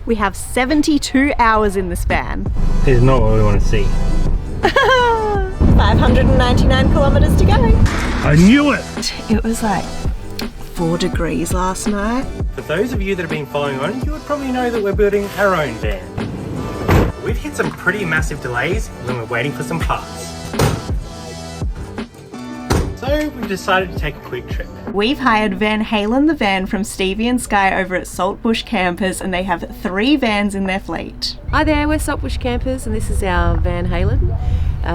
We have 72 hours in this van. This is not what we want to see. 599 kilometers to go. I knew it! It was like 4 degrees last night. For those of you that have been following on, you would probably know that we're building our own van. We've hit some pretty massive delays when we're waiting for some parts. So we've decided to take a quick trip. We've hired Van Halen the van from Stevie and Sky over at Saltbush Campers, and they have 3 vans in their fleet. Hi there, we're Saltbush Campers and this is our Van Halen.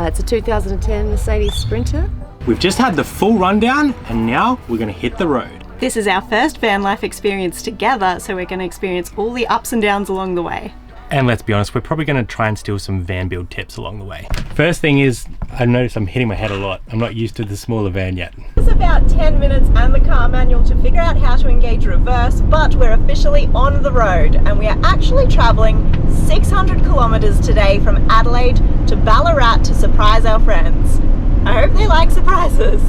It's a 2010 Mercedes Sprinter. We've just had the full rundown and now we're going to hit the road. This is our first van life experience together, so we're going to experience all the ups and downs along the way. And let's be honest, we're probably going to try and steal some van build tips along the way. First thing is, I've noticed I'm hitting my head a lot. I'm not used to the smaller van yet. It's about 10 minutes and the car manual to figure out how to engage reverse, but we're officially on the road and we are actually traveling 600 kilometers today from Adelaide to Ballarat to surprise our friends. I hope they like surprises.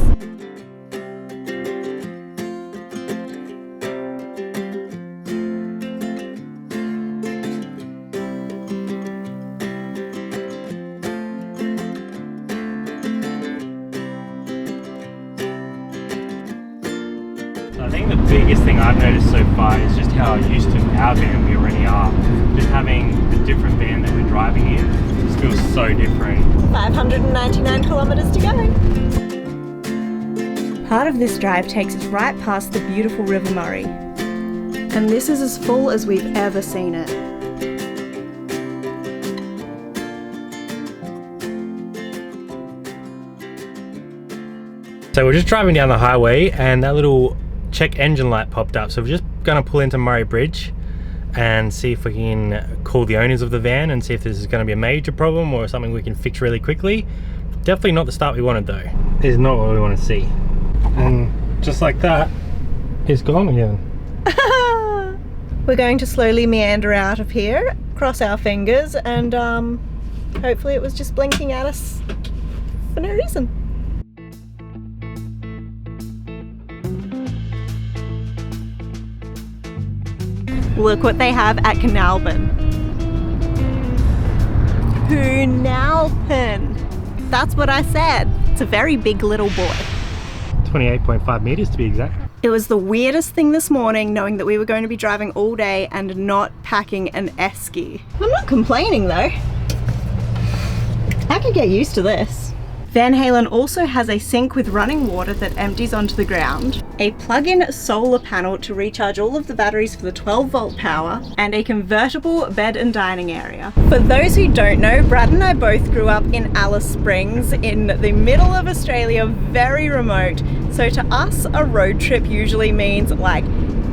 I think the biggest thing I've noticed so far is just how used to our van we already are. Just having the different van that we're driving in just feels so different. 599 kilometers to go. Part of this drive takes us right past the beautiful River Murray. And this is as full as we've ever seen it. So we're just driving down the highway and that little check engine light popped up, so we're just gonna pull into Murray Bridge and see if we can call the owners of the van and see if this is going to be a major problem or something we can fix really quickly. Definitely not the start we wanted though. This is not what we want to see. And just like that, it's gone again. We're going to slowly meander out of here, cross our fingers, and hopefully it was just blinking at us for no reason. Look what they have at Carnarvon. Carnarvon. That's what I said. It's a very big little boy. 28.5 meters to be exact. It was the weirdest thing this morning knowing that we were going to be driving all day and not packing an esky. I'm not complaining though. I could get used to this. Van Halen also has a sink with running water that empties onto the ground, a plug-in solar panel to recharge all of the batteries for the 12-volt power, and a convertible bed and dining area. For those who don't know, Brad and I both grew up in Alice Springs in the middle of Australia, very remote. So to us, a road trip usually means like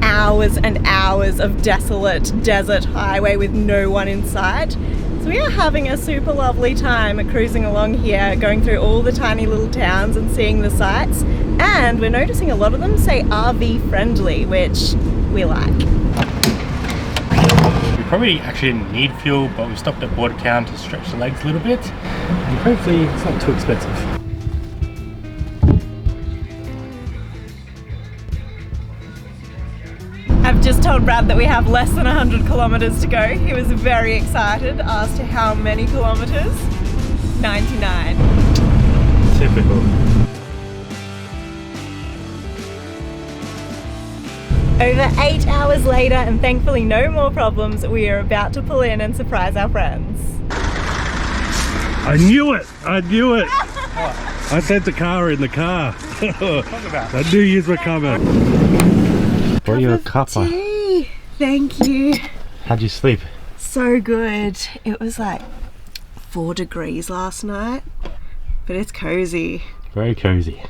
hours and hours of desolate desert highway with no one in sight. So we are having a super lovely time cruising along here, going through all the tiny little towns and seeing the sights. And we're noticing a lot of them say RV friendly, which we like. We probably actually didn't need fuel, but we stopped at Bordertown to stretch the legs a little bit. And hopefully it's not too expensive. I've just told Brad that we have less than 100 kilometers to go. He was very excited, asked how many kilometers. 99. Typical. Over 8 hours later, and thankfully no more problems, we are about to pull in and surprise our friends. I knew it! I knew it! I sent the car in the car. I knew you were coming. Brought you a cuppa. Tea. Thank you. How'd you sleep? So good. It was like 4 degrees last night, but it's cozy. Very cozy.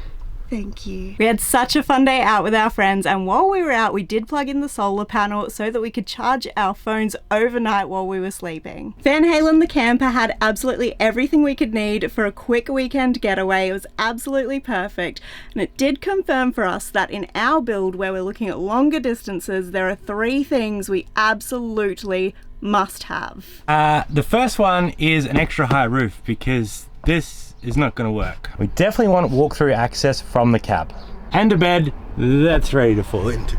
Thank you. We had such a fun day out with our friends, and while we were out we did plug in the solar panel so that we could charge our phones overnight while we were sleeping. Van Halen the camper had absolutely everything we could need for a quick weekend getaway. It was absolutely perfect, and it did confirm for us that in our build where we're looking at longer distances, there are 3 things we absolutely must have. The first one is an extra high roof, because this is not going to work. We definitely want walk-through access from the cab. And a bed that's ready to fall into.